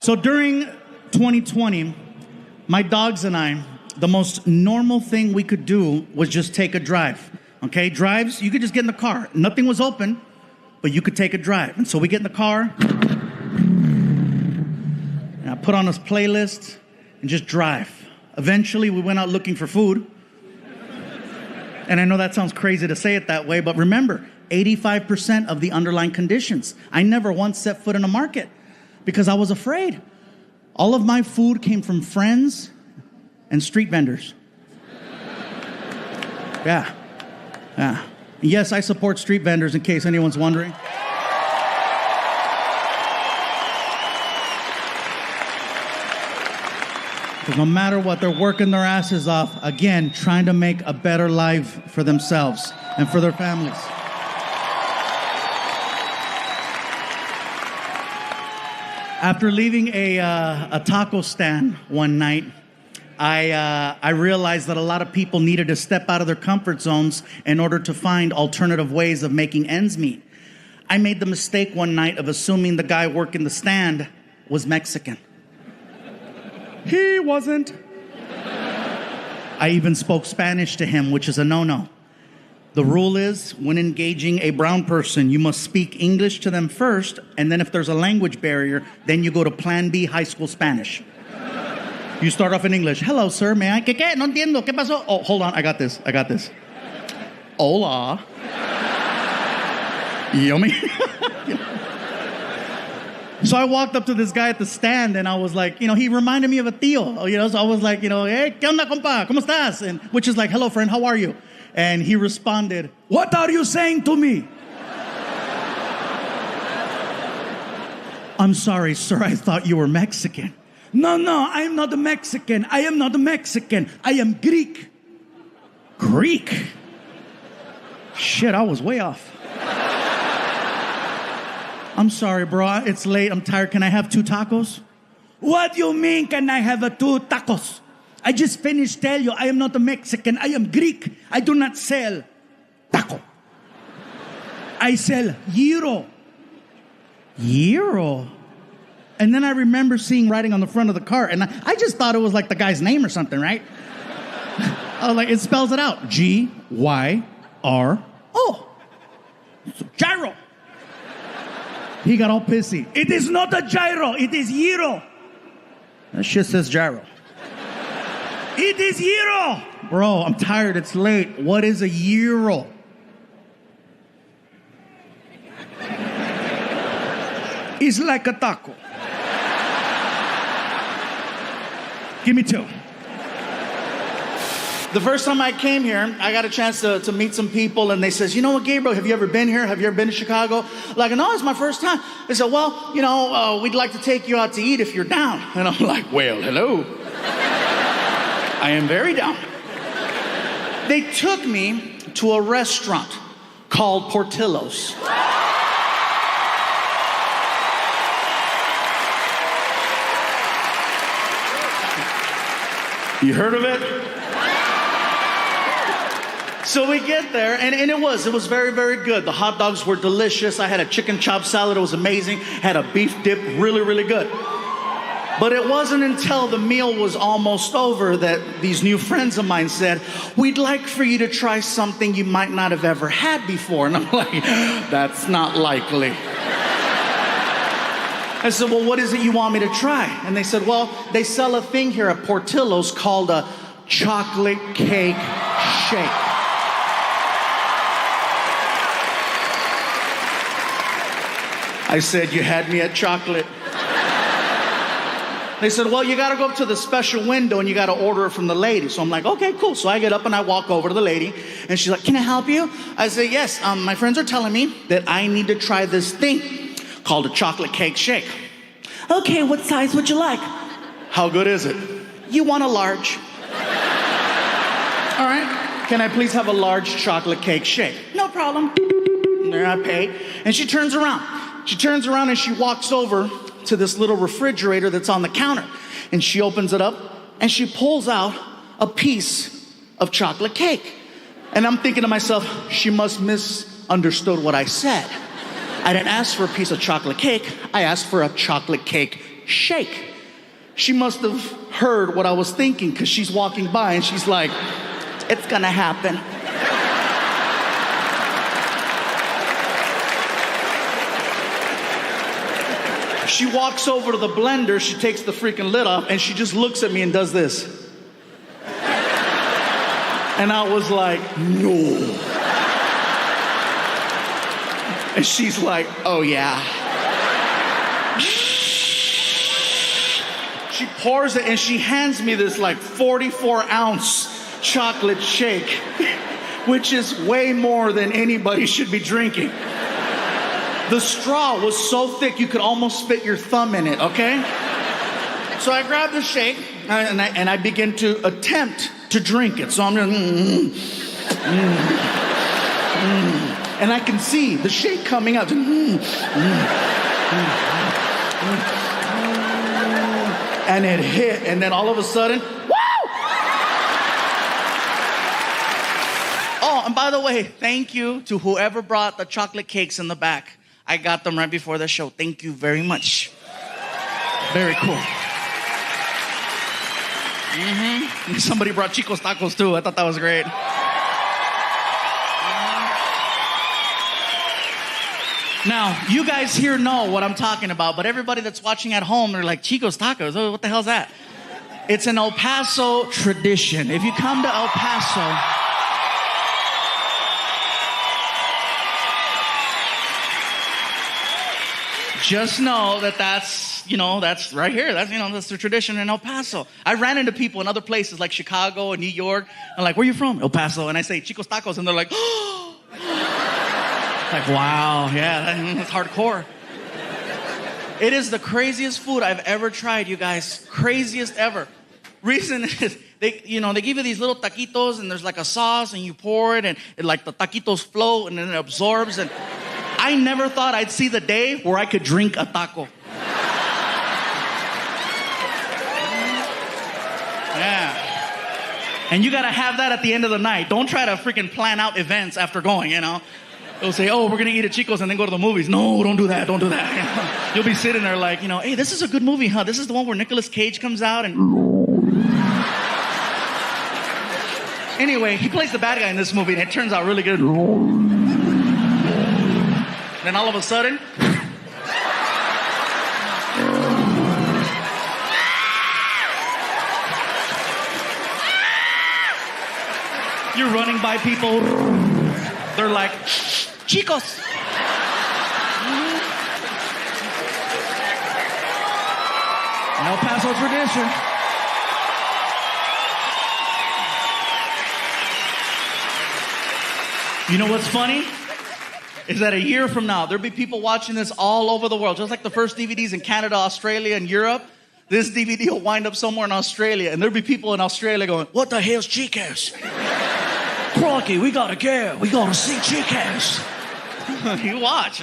So during 2020, my dogs and I, the most normal thing we could do was just take a drive. Okay, drives, you could just get in the car. Nothing was open, but you could take a drive. And so we get in the car, and I put on this playlist and just drive. Eventually, we went out looking for food. And I know that sounds crazy to say it that way, but remember, 85% of the underlying conditions. I never once set foot in a market because I was afraid. All of my food came from friends and street vendors. Yeah. Yes, I support street vendors in case anyone's wondering. Because no matter what, they're working their asses off, again, trying to make a better life for themselves and for their families. After leaving a taco stand one night, I realized that a lot of people needed to step out of their comfort zones in order to find alternative ways of making ends meet. I made the mistake one night of assuming the guy working the stand was Mexican. He wasn't. I even spoke Spanish to him, which is a no-no. The rule is, when engaging a brown person, you must speak English to them first, and then if there's a language barrier, then you go to Plan B high school Spanish. You start off in English. Hello, sir, may I? ¿Qué? No entiendo. ¿Qué pasó? Oh, hold on, I got this. Hola. Yummy. So I walked up to this guy at the stand, and I was like, he reminded me of a tío, so I was like, hey, ¿qué onda, compa? ¿Cómo estás? And which is like, hello, friend, how are you? And he responded, what are you saying to me? I'm sorry, sir, I thought you were Mexican. No, I'm not a Mexican. I am not a Mexican. I am Greek. Greek? Shit, I was way off. I'm sorry, bro. It's late. I'm tired. Can I have 2 tacos? What do you mean, can I have 2 tacos? I just finished telling you I am not a Mexican. I am Greek. I do not sell taco. I sell gyro. Gyro? And then I remember seeing writing on the front of the cart, and I just thought it was like the guy's name or something, right? I was like, it spells it out. G-Y-R-O. Gyro. He got all pissy. It is not a gyro. It is gyro. That shit says gyro. It is gyro. Bro, I'm tired. It's late. What is a gyro? It's like a taco. Give me 2. The first time I came here, I got a chance to meet some people, and they says, you know what, Gabriel, have you ever been here? Have you ever been to Chicago? Like, no, it's my first time. They said, well, we'd like to take you out to eat if you're down. And I'm like, well, hello. I am very down. They took me to a restaurant called Portillo's. You heard of it? So we get there, and it was very, very good. The hot dogs were delicious. I had a chicken chop salad. It was amazing. Had a beef dip, really, really good. But it wasn't until the meal was almost over that these new friends of mine said, we'd like for you to try something you might not have ever had before. And I'm like, that's not likely. I said, well, what is it you want me to try? And they said, well, they sell a thing here at Portillo's called a chocolate cake shake. I said, you had me at chocolate. They said, well, you got to go up to the special window and you got to order it from the lady. So I'm like, okay, cool. So I get up and I walk over to the lady, and she's like, can I help you? I say, yes, my friends are telling me that I need to try this thing called a chocolate cake shake. Okay, what size would you like? How good is it? You want a large. All right. Can I please have a large chocolate cake shake? No problem. There I pay. And she turns around. She turns around and she walks over to this little refrigerator that's on the counter. And she opens it up and she pulls out a piece of chocolate cake. And I'm thinking to myself, she must misunderstood what I said. I didn't ask for a piece of chocolate cake. I asked for a chocolate cake shake. She must have heard what I was thinking because she's walking by and she's like, it's gonna happen. She walks over to the blender, she takes the freaking lid off, and she just looks at me and does this. And I was like, no. And she's like, oh yeah. She pours it and she hands me this like 44-ounce chocolate shake, which is way more than anybody should be drinking. The straw was so thick you could almost fit your thumb in it, okay? So I grab the shake and I begin to attempt to drink it. So I'm just, and I can see the shake coming out. And it hit, and then all of a sudden, woo! Oh, and by the way, thank you to whoever brought the chocolate cakes in the back. I got them right before the show. Thank you very much. Very cool. Mm-hmm. Somebody brought Chico's tacos too. I thought that was great. Now, you guys here know what I'm talking about, but everybody that's watching at home, they're like, Chico's tacos, oh, what the hell's that? It's an El Paso tradition. If you come to El Paso, just know that that's right here. That's the tradition in El Paso. I ran into people in other places like Chicago and New York. I'm like, where are you from? El Paso. And I say, Chico's tacos. And they're like, oh. Like, wow, yeah, that's hardcore. It is the craziest food I've ever tried, you guys. Craziest ever. Reason is, they give you these little taquitos and there's like a sauce and you pour it and like the taquitos float and then it absorbs. And I never thought I'd see the day where I could drink a taco. Yeah. And you gotta have that at the end of the night. Don't try to freaking plan out events after going, They'll say, oh, we're going to eat at Chico's and then go to the movies. No, don't do that. Don't do that. You'll be sitting there like, hey, this is a good movie, huh? This is the one where Nicolas Cage comes out and... Anyway, he plays the bad guy in this movie and it turns out really good. Then all of a sudden... You're running by people. They're like... Chicos. El Paso tradition. You know what's funny? Is that a year from now, there'll be people watching this all over the world. Just like the first DVDs in Canada, Australia, and Europe, this DVD will wind up somewhere in Australia. And there'll be people in Australia going, what the hell's Chicos? Crocky, we gotta go. We gotta see Chico's. You watch.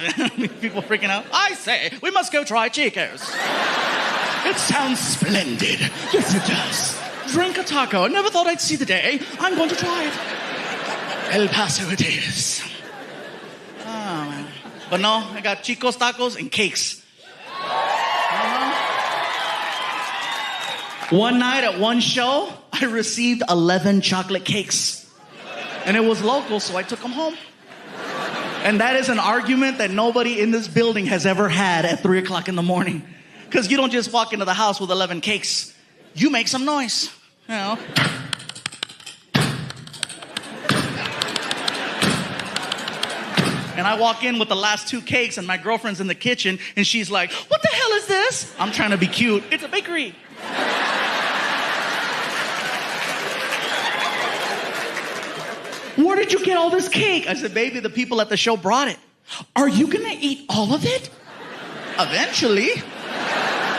People freaking out. I say, we must go try Chico's. It sounds splendid. Yes, it does. Drink a taco. I never thought I'd see the day. I'm going to try it. El Paso it is. Oh, man. But no, I got Chico's tacos and cakes. One night at one show, I received 11 chocolate cakes. And it was local, so I took them home. And that is an argument that nobody in this building has ever had at 3 o'clock in the morning. Because you don't just walk into the house with 11 cakes. You make some noise, And I walk in with the last 2 cakes and my girlfriend's in the kitchen and she's like, what the hell is this? I'm trying to be cute. It's a bakery. Where did you get all this cake? I said, baby, the people at the show brought it. Are you going to eat all of it? Eventually.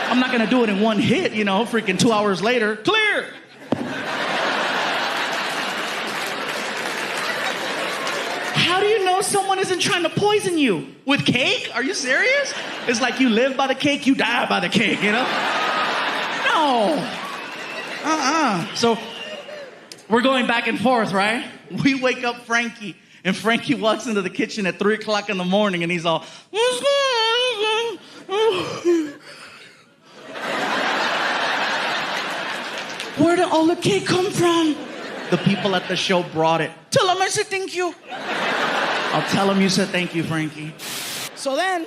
I'm not going to do it in one hit, freaking 2 hours later. Clear. How do you know someone isn't trying to poison you? With cake? Are you serious? It's like you live by the cake, you die by the cake, No. So we're going back and forth, right? We wake up Frankie, and Frankie walks into the kitchen at 3 o'clock in the morning, and he's all, Where did all the cake come from? The people at the show brought it. Tell them I said thank you. I'll tell them you said thank you, Frankie. So then,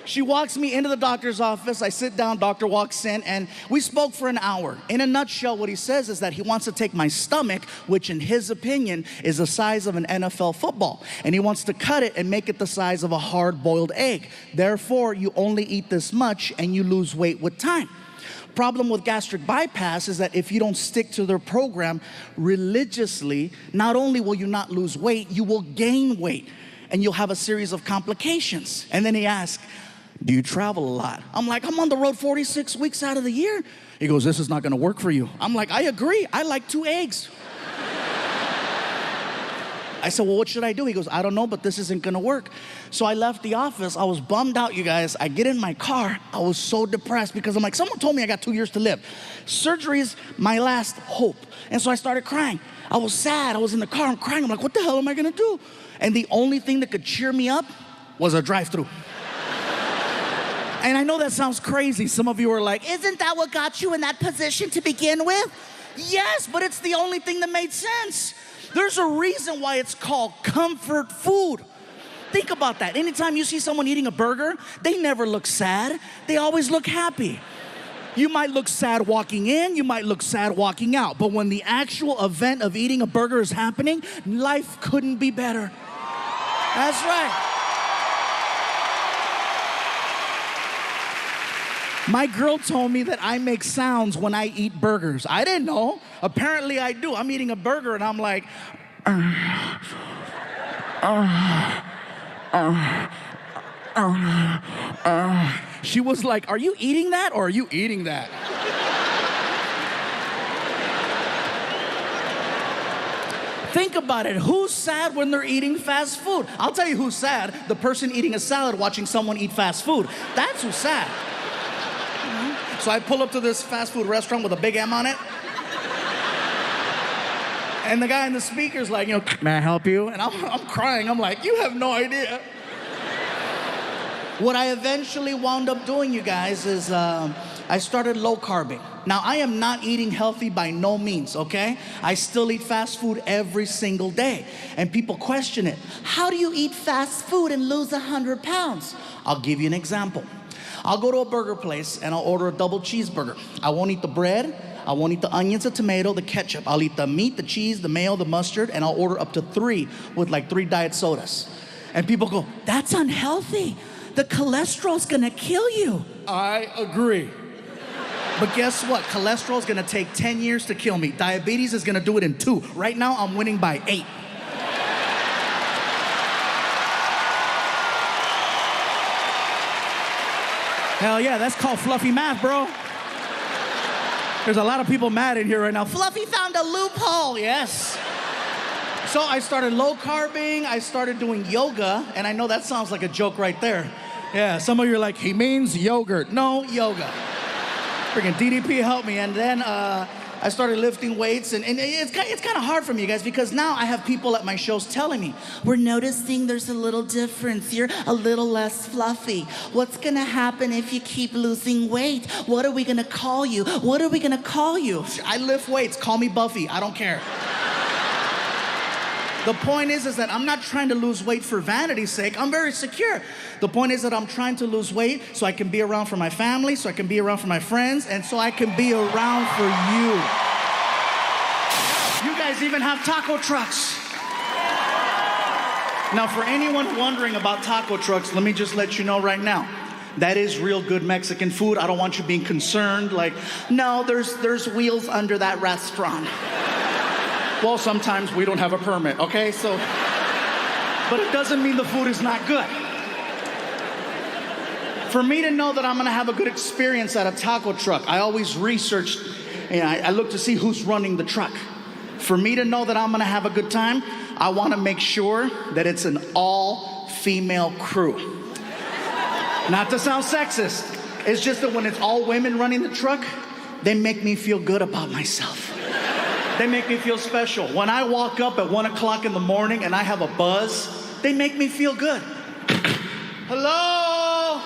she walks me into the doctor's office. I sit down, doctor walks in, and we spoke for an hour. In a nutshell, what he says is that he wants to take my stomach, which in his opinion is the size of an NFL football, and he wants to cut it and make it the size of a hard-boiled egg. Therefore, you only eat this much and you lose weight with time. Problem with gastric bypass is that if you don't stick to their program religiously, not only will you not lose weight, you will gain weight and you'll have a series of complications. And then he asked, do you travel a lot? I'm like, I'm on the road 46 weeks out of the year. He goes, this is not gonna work for you. I'm like, I agree, I like 2 eggs. I said, well, what should I do? He goes, I don't know, but this isn't gonna work. So I left the office. I was bummed out, you guys. I get in my car. I was so depressed because I'm like, someone told me I got 2 years to live. Surgery's my last hope. And so I started crying. I was sad. I was in the car. I'm crying. I'm like, what the hell am I gonna do? And the only thing that could cheer me up was a drive-thru. And I know that sounds crazy. Some of you are like, isn't that what got you in that position to begin with? Yes, but it's the only thing that made sense. There's a reason why it's called comfort food. Think about that. Anytime you see someone eating a burger, they never look sad. They always look happy. You might look sad walking in, you might look sad walking out, but when the actual event of eating a burger is happening, life couldn't be better. That's right. My girl told me that I make sounds when I eat burgers. I didn't know. Apparently I do. I'm eating a burger and I'm like, She was like, are you eating that or are you eating that? Think about it. Who's sad when they're eating fast food? I'll tell you who's sad. The person eating a salad watching someone eat fast food. That's who's sad. So I pull up to this fast food restaurant with a big M on it. And the guy in the speaker's like, may I help you? And I'm crying. I'm like, you have no idea. What I eventually wound up doing, you guys, is I started low carbing. Now, I am not eating healthy by no means, okay? I still eat fast food every single day. And people question it. How do you eat fast food and lose 100 pounds? I'll give you an example. I'll go to a burger place and I'll order a double cheeseburger. I won't eat the bread, I won't eat the onions, the tomato, the ketchup. I'll eat the meat, the cheese, the mayo, the mustard, and I'll order up to 3 with like 3 diet sodas. And people go, that's unhealthy. The cholesterol's gonna kill you. I agree. But guess what? Cholesterol's gonna take 10 years to kill me. Diabetes is gonna do it in 2. Right now, I'm winning by 8. Hell yeah, that's called fluffy math, bro. There's a lot of people mad in here right now. Fluffy found a loophole, yes. So I started low carbing, I started doing yoga, and I know that sounds like a joke right there. Yeah, some of you are like, he means yogurt. No, yoga. Freaking DDP helped me, and then I started lifting weights, and it's kind of hard for me, you guys, because now I have people at my shows telling me, we're noticing there's a little difference. You're a little less fluffy. What's gonna happen if you keep losing weight? What are we gonna call you? What are we gonna call you? I lift weights, call me Buffy, I don't care. The point is that I'm not trying to lose weight for vanity's sake. I'm very secure. The point is that I'm trying to lose weight so I can be around for my family, so I can be around for my friends, and so I can be around for you. You guys even have taco trucks. Now, for anyone wondering about taco trucks, let me just let you know right now. That is real good Mexican food. I don't want you being concerned, like, no, there's wheels under that restaurant. Well, sometimes we don't have a permit, okay? So, but it doesn't mean the food is not good. For me to know that I'm gonna have a good experience at a taco truck, I always research, and I look to see who's running the truck. For me to know that I'm gonna have a good time, I wanna make sure that it's an all-female crew. Not to sound sexist, it's just that when it's all women running the truck, they make me feel good about myself. They make me feel special. When I walk up at 1 o'clock in the morning and I have a buzz, they make me feel good. Hello?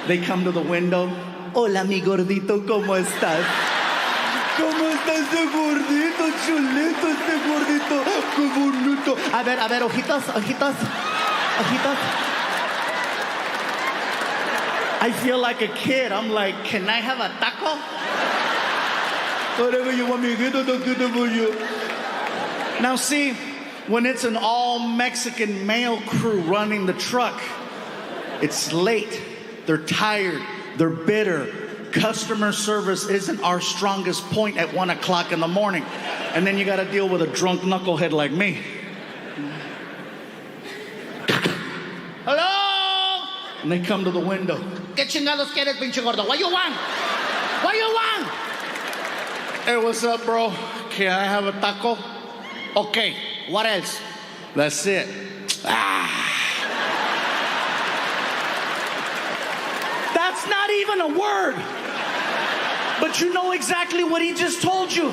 They come to the window. Hola, mi gordito, ¿cómo estás? ¿Cómo está ese gordito, chulito, ese gordito? ¡Qué bonito! A ver, ojitos. I feel like a kid. I'm like, can I have a taco? Whatever you want me to get, I'll get it for you. Now see, when it's an all-Mexican male crew running the truck, it's late, they're tired, they're bitter. Customer service isn't our strongest point at 1 o'clock in the morning. And then you gotta deal with a drunk knucklehead like me. Hello? And they come to the window. ¿Qué chingados quieres, pinche gordo? What you want? What you want? Hey, what's up, bro? Can I have a taco? Okay, what else? That's it. That's not even a word. But you know exactly what he just told you.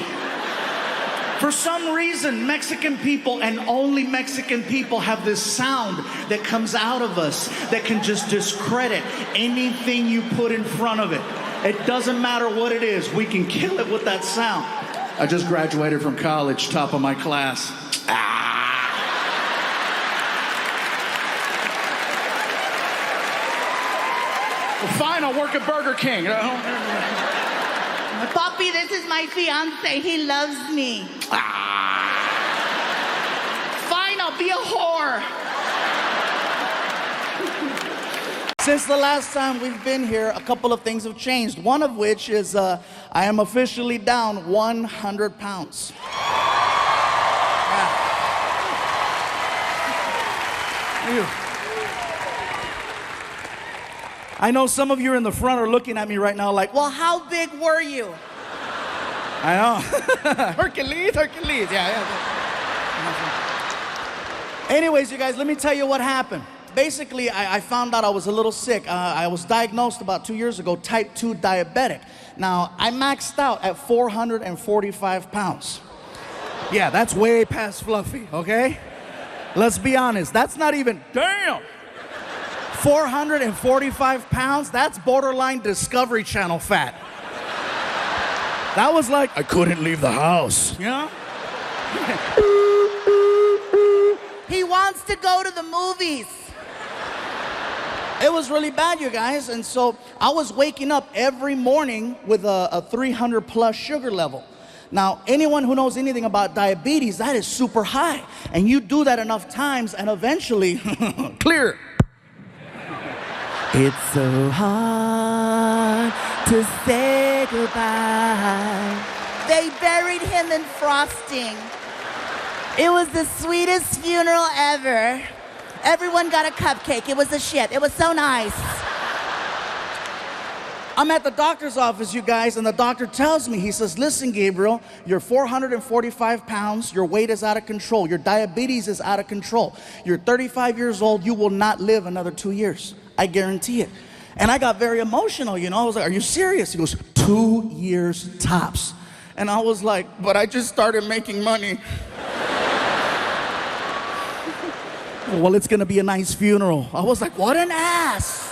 For some reason, Mexican people and only Mexican people have this sound that comes out of us that can just discredit anything you put in front of it. It doesn't matter what it is. We can kill it with that sound. I just graduated from college, top of my class. Well, fine, I'll work at Burger King. Papi, this is my fiance. He loves me. Fine, I'll be a whore. Since the last time we've been here, a couple of things have changed. One of which is I am officially down 100 pounds. Yeah. I know some of you in the front are looking at me right now like, well, how big were you? I know. Hercules. Yeah. Anyways, you guys, let me tell you what happened. Basically, I found out I was a little sick. I was diagnosed about 2 years ago, type 2 diabetic. Now, I maxed out at 445 pounds. Yeah, that's way past fluffy, okay? Let's be honest, that's not even, damn! 445 pounds, that's borderline Discovery Channel fat. That was like, I couldn't leave the house, you know? He wants to go to the movies. It was really bad, you guys, and so I was waking up every morning with a 300 plus sugar level. Now, anyone who knows anything about diabetes, that is super high. And you do that enough times and eventually, clear. It's so hard to say goodbye. They buried him in frosting. It was the sweetest funeral ever. Everyone got a cupcake. It was the shit. It was so nice. I'm at the doctor's office, you guys, and the doctor tells me, he says, listen, Gabriel, you're 445 pounds, your weight is out of control, your diabetes is out of control, you're 35 years old, you will not live another 2 years. I guarantee it. And I got very emotional, you know. I was like, are you serious? He goes, 2 years tops. And I was like, but I just started making money. Well, it's gonna be a nice funeral. I was like, what an ass.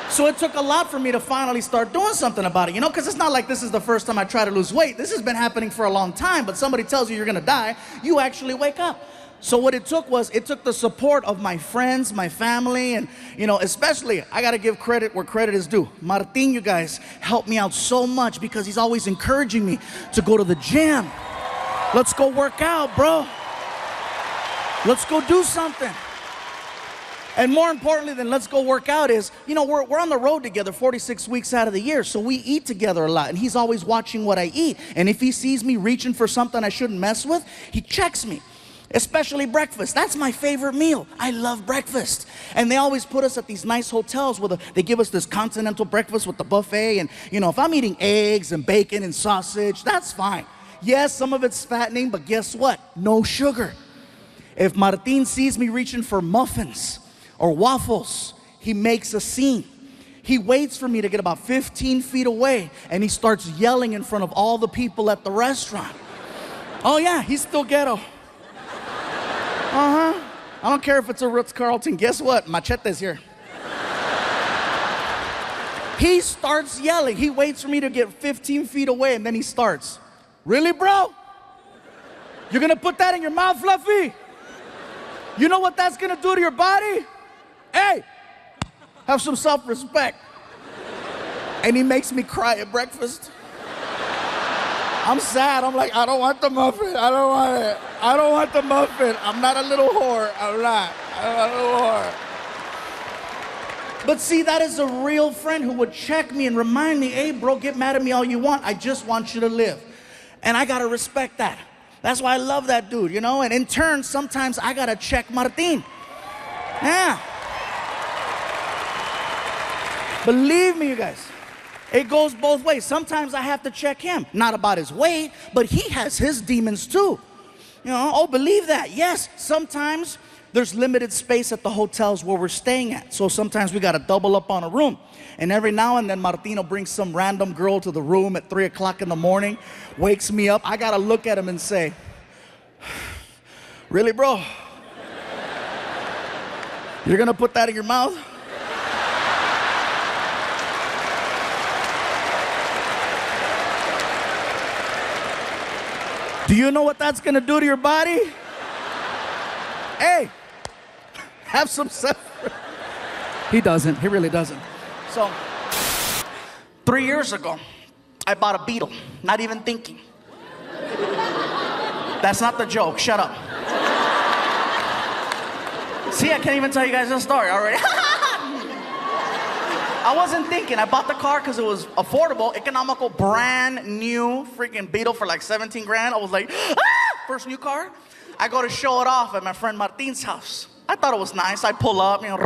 So it took a lot for me to finally start doing something about it, you know, because it's not like this is the first time I try to lose weight. This has been happening for a long time, but somebody tells you you're gonna die, you actually wake up. So what it took the support of my friends, my family, and, you know, especially, I gotta give credit where credit is due. Martin, you guys, helped me out so much because he's always encouraging me to go to the gym. Let's go work out, bro. Let's go do something. And more importantly than let's go work out is, you know, we're on the road together 46 weeks out of the year, so we eat together a lot, and he's always watching what I eat. And if he sees me reaching for something I shouldn't mess with, he checks me. Especially breakfast. That's my favorite meal. I love breakfast. And they always put us at these nice hotels where they give us this continental breakfast with the buffet. And, you know, if I'm eating eggs and bacon and sausage, that's fine. Yes, some of it's fattening, but guess what? No sugar. If Martin sees me reaching for muffins or waffles, he makes a scene. He waits for me to get about 15 feet away, and he starts yelling in front of all the people at the restaurant. Oh yeah, he's still ghetto. I don't care if it's a Ritz-Carlton. Guess what? Machete's here. He starts yelling. He waits for me to get 15 feet away, and then he starts. Really, bro? You're gonna put that in your mouth, Fluffy? You know what that's gonna do to your body? Hey, have some self-respect. And he makes me cry at breakfast. I'm sad. I'm like, I don't want the muffin. I don't want it. I don't want the muffin. I'm not a little whore. I'm not a little whore. But see, that is a real friend who would check me and remind me, hey, bro, get mad at me all you want. I just want you to live. And I gotta respect that. That's why I love that dude, you know? And in turn, sometimes I gotta check Martin. Yeah. Believe me, you guys. It goes both ways. Sometimes I have to check him. Not about his weight, but he has his demons too. You know, oh, believe that. Yes, sometimes there's limited space at the hotels where we're staying at. So sometimes we got to double up on a room. And every now and then, Martino brings some random girl to the room at 3 o'clock in the morning, wakes me up. I got to look at him and say, really, bro? You're going to put that in your mouth? Do you know what that's gonna do to your body? Hey, have some self. He doesn't, he really doesn't. So, 3 years ago, I bought a Beetle, not even thinking. That's not the joke, shut up. See, I can't even tell you guys this story already. I wasn't thinking. I bought the car because it was affordable, economical, brand new freaking Beetle for like 17 grand. I was like, ah! First new car. I go to show it off at my friend Martin's house. I thought it was nice. I pull up, you know.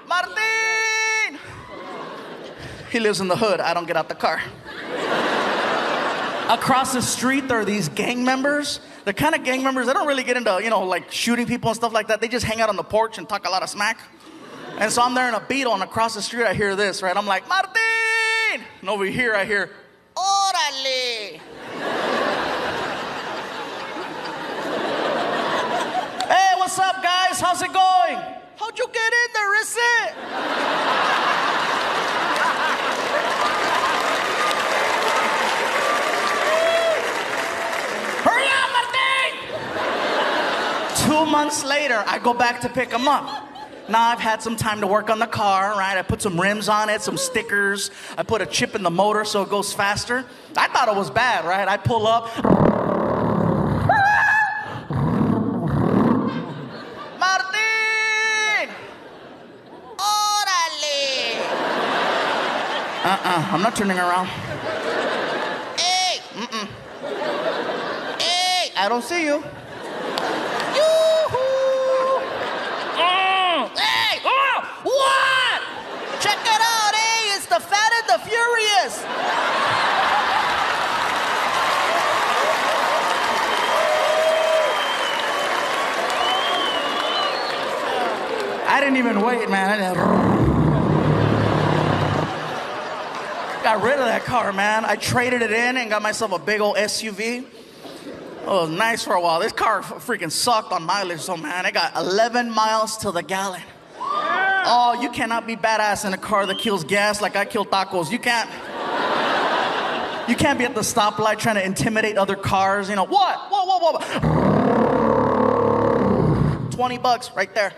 Martin! He lives in the hood. I don't get out the car. Across the street, there are these gang members. The kind of gang members, they don't really get into, you know, like shooting people and stuff like that. They just hang out on the porch and talk a lot of smack. And so I'm there in a Beetle, and across the street I hear this, right? I'm like, Martin! And over here I hear, Órale! Hey, what's up, guys? How's it going? How'd you get in there, is it? Hurry up, Martin! 2 months later, I go back to pick him up. Now I've had some time to work on the car, right? I put some rims on it, some stickers. I put a chip in the motor so it goes faster. I thought it was bad, right? I pull up. Martin! Órale! I'm not turning around. Hey! Hey! I don't see you. What? Check it out, hey, it's the Fat and the Furious. I didn't even wait, man. Got rid of that car, man. I traded it in and got myself a big old SUV. Oh, it was nice for a while. This car freaking sucked on mileage, so man, I got 11 miles to the gallon. Oh, you cannot be badass in a car that kills gas like I kill tacos. You can't be at the stoplight trying to intimidate other cars. You know, what? Whoa. $20 right there.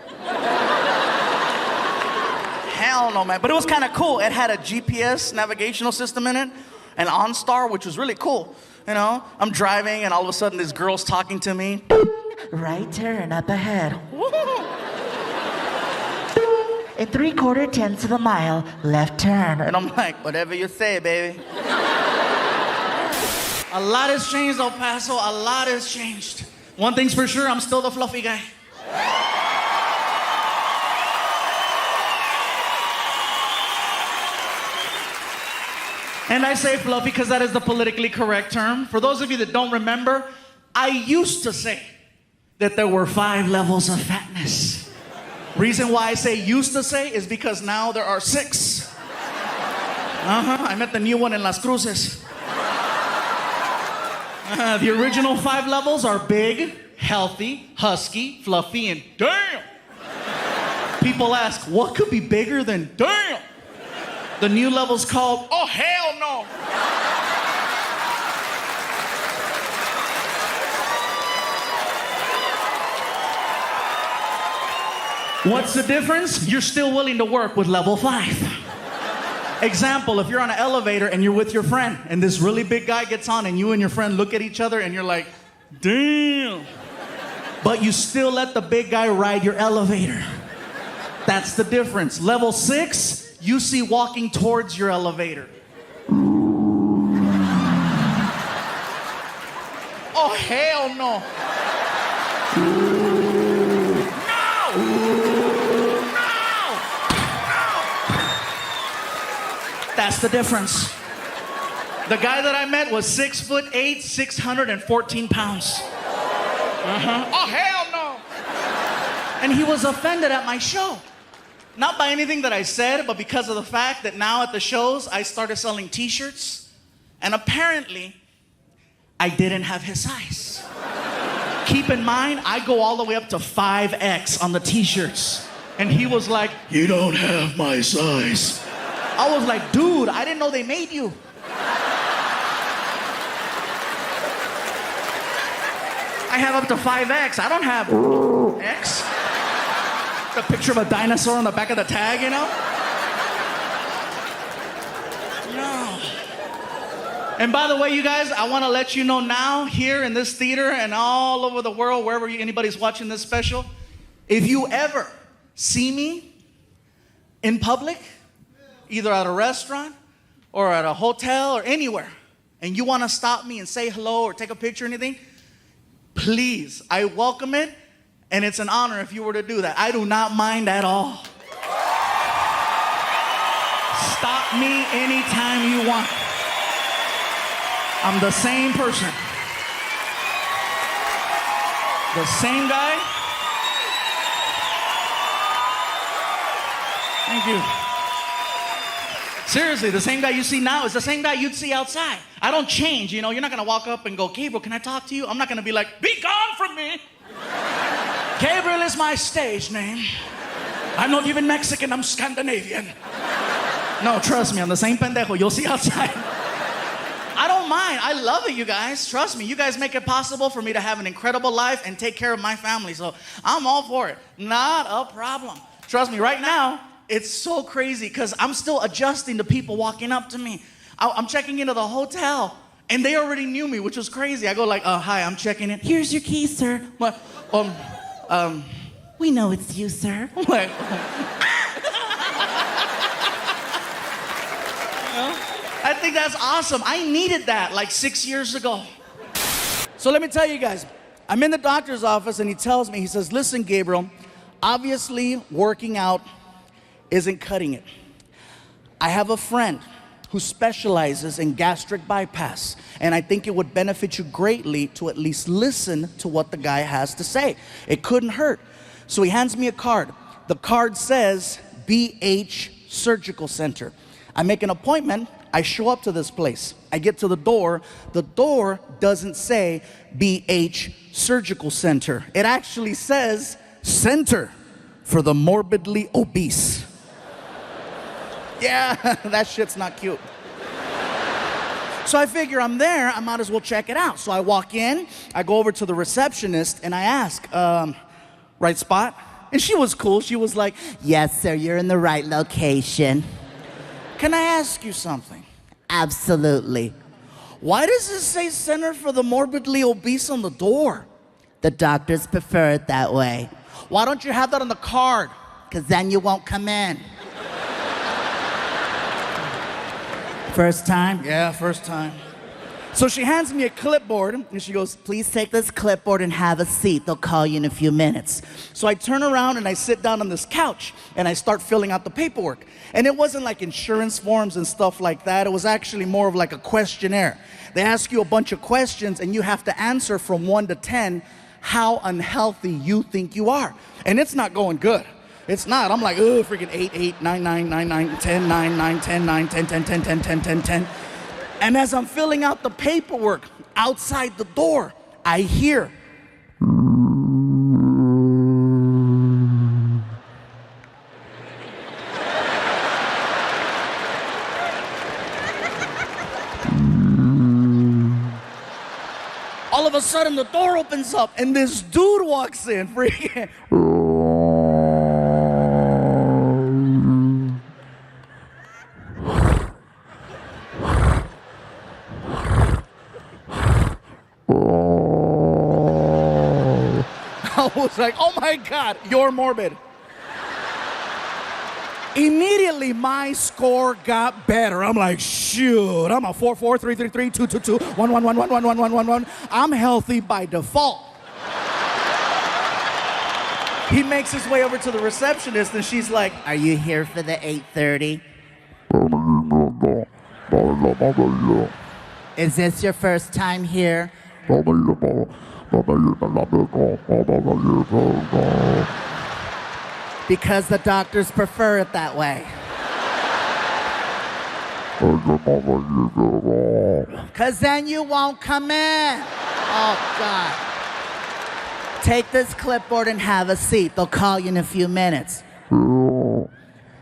Hell no, man. But it was kind of cool. It had a GPS navigational system in it, an OnStar, which was really cool. You know, I'm driving and all of a sudden this girl's talking to me. Right turn up ahead. In 3/4 tenths of a mile, left turn. And I'm like, whatever you say, baby. A lot has changed, El Paso. A lot has changed. One thing's for sure, I'm still the fluffy guy. And I say fluffy because that is the politically correct term. For those of you that don't remember, I used to say that there were 5 levels of fatness. Reason why I say used to say is because now there are 6. I met the new one in Las Cruces. The original 5 levels are big, healthy, husky, fluffy, and damn. People ask, what could be bigger than damn? The new level's called, oh, hell no. What's the difference? You're still willing to work with level 5. Example, if you're on an elevator and you're with your friend and this really big guy gets on and you and your friend look at each other and you're like, damn. But you still let the big guy ride your elevator. That's the difference. Level 6, you see walking towards your elevator. Oh, hell no. That's the difference. The guy that I met was 6'8", 614 pounds. Oh, hell no. And he was offended at my show. Not by anything that I said, but because of the fact that now at the shows, I started selling t-shirts. And apparently, I didn't have his size. Keep in mind, I go all the way up to 5X on the t-shirts. And he was like, you don't have my size. I was like, dude, I didn't know they made you. I have up to 5X. I don't have X. The picture of a dinosaur on the back of the tag, you know? No. And by the way, you guys, I want to let you know now, here in this theater and all over the world, wherever anybody's watching this special, if you ever see me in public, either at a restaurant or at a hotel or anywhere, and you want to stop me and say hello or take a picture or anything, please, I welcome it, and it's an honor if you were to do that. I do not mind at all. Stop me anytime you want. I'm the same person. The same guy. Thank you. Seriously, the same guy you see now is the same guy you'd see outside. I don't change, you know. You're not gonna walk up and go, Gabriel, can I talk to you? I'm not gonna be like, be gone from me. Gabriel is my stage name. I'm not even Mexican, I'm Scandinavian. No, trust me, I'm the same pendejo you'll see outside. I don't mind, I love it, you guys. Trust me, you guys make it possible for me to have an incredible life and take care of my family. So I'm all for it, not a problem. Trust me, right now, it's so crazy because I'm still adjusting to people walking up to me. I'm checking into the hotel and they already knew me, which was crazy. I go like, hi, I'm checking in. Here's your key, sir. What? We know it's you, sir. I'm like, I think that's awesome. I needed that like 6 years ago. So let me tell you guys, I'm in the doctor's office and he tells me, he says, listen, Gabriel, obviously working out isn't cutting it. I have a friend who specializes in gastric bypass, and I think it would benefit you greatly to at least listen to what the guy has to say. It couldn't hurt. So he hands me a card. The card says BH Surgical Center. I make an appointment. I show up to this place. I get to the door. The door doesn't say BH Surgical Center. It actually says Center for the Morbidly Obese. Yeah, that shit's not cute. So I figure I'm there, I might as well check it out. So I walk in, I go over to the receptionist, and I ask, right spot? And she was cool. She was like, Yes, sir, you're in the right location. can I ask you something? Absolutely. Why does it say Center for the Morbidly Obese on the door? The doctors prefer it that way. Why don't you have that on the card? Because then you won't come in. First time? Yeah, first time. So she hands me a clipboard, and she goes, Please take this clipboard and have a seat. They'll call you in a few minutes. so I turn around and I sit down on this couch, and I start filling out the paperwork. And it wasn't like insurance forms and stuff like that. It was actually more of like a questionnaire. They ask you a bunch of questions, and you have to answer from 1 to 10 how unhealthy you think you are. And it's not going good. It's not. I'm like, oh, freaking 8, 8, 9, 9, 9, 9, 10, 9, 9, 10, 9, 10, 10, 10, 10, 10, 10, 10. And as I'm filling out the paperwork outside the door, I hear. of a sudden, the door opens up, and this dude walks in, freaking. I was like, oh my God, you're morbid. Immediately, my score got better. I'm like, shoot, I'm a 4-4, 3-3-3, 2-2-2, 1-1-1-1, 1-1-1-1-1. I'm healthy by default. He makes his way over to the receptionist, and she's like, Are you here for the 8:30? Is this your first time here? Because the doctors prefer it that way. Because then you won't come in. Oh, God. Take this clipboard and have a seat. They'll call you in a few minutes.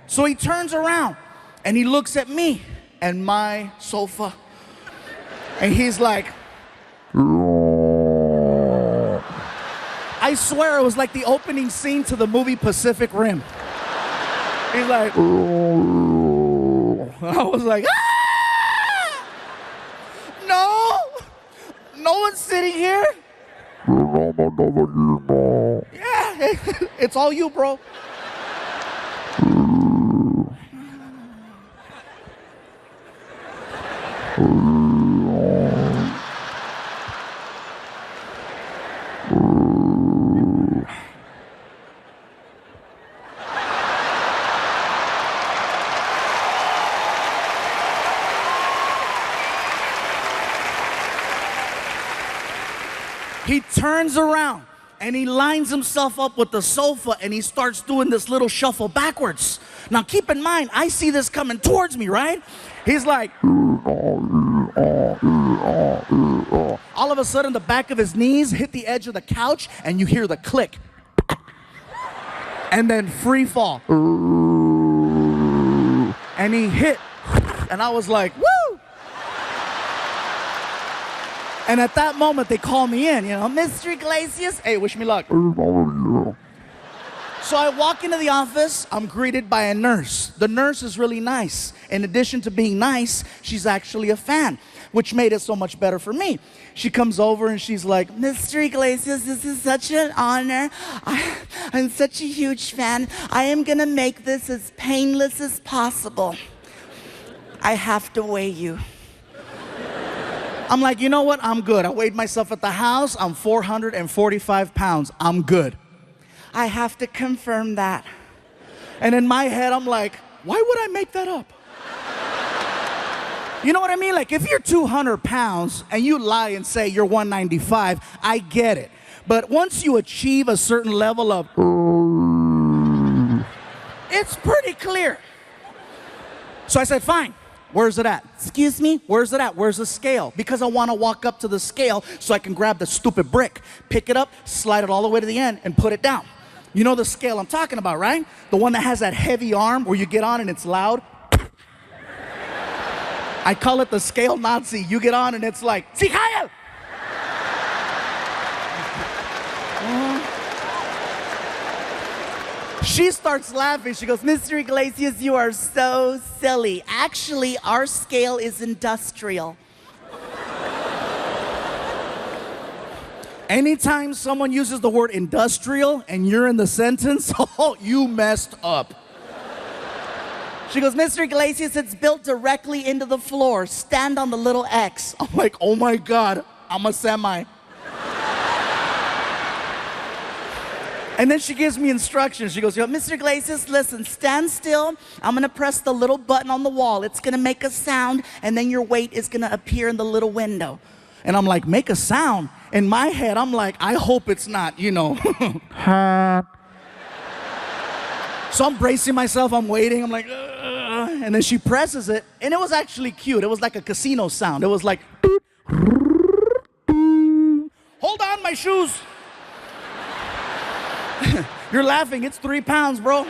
So he turns around, and he looks at me and my sofa, and he's like, I swear it was like the opening scene to the movie Pacific Rim. He's like, I was like, ah! No one's sitting here. Yeah, it's all you, bro. He turns around and he lines himself up with the sofa and he starts doing this little shuffle backwards. Now keep in mind, I see this coming towards me, right? He's like, all of a sudden the back of his knees hit the edge of the couch and you hear the click. And then free fall. And he hit. And I was like, woo! And at that moment, they call me in, Mr. Iglesias, hey, wish me luck. So I walk into the office, I'm greeted by a nurse. The nurse is really nice. In addition to being nice, she's actually a fan, which made it so much better for me. She comes over and she's like, Mr. Iglesias, this is such an honor. I'm such a huge fan. I am gonna make this as painless as possible. I have to weigh you. I'm like, you know what? I'm good. I weighed myself at the house. I'm 445 pounds. I'm good. I have to confirm that. And in my head, I'm like, why would I make that up? You know what I mean? Like, if you're 200 pounds and you lie and say you're 195, I get it. But once you achieve a certain level of, it's pretty clear. So I said, fine. Where's it at? Excuse me? Where's it at? Where's the scale? Because I want to walk up to the scale so I can grab the stupid brick, pick it up, slide it all the way to the end, and put it down. You know the scale I'm talking about, right? The one that has that heavy arm where you get on and it's loud. I call it the scale Nazi. You get on and it's like, Sikhaya! She starts laughing. She goes, Mr. Iglesias, you are so silly. Actually, our scale is industrial. Anytime someone uses the word industrial and you're in the sentence, oh, you messed up. She goes, Mr. Iglesias, it's built directly into the floor. Stand on the little X. I'm like, oh my God, I'm a semi. And then she gives me instructions. She goes, Mr. Iglesias, listen, stand still. I'm going to press the little button on the wall. It's going to make a sound, and then your weight is going to appear in the little window. And I'm like, make a sound? In my head, I'm like, I hope it's not, So I'm bracing myself. I'm waiting. I'm like, and then she presses it, and it was actually cute. It was like a casino sound. It was like, hold on, my shoes. You're laughing. It's 3 pounds, bro.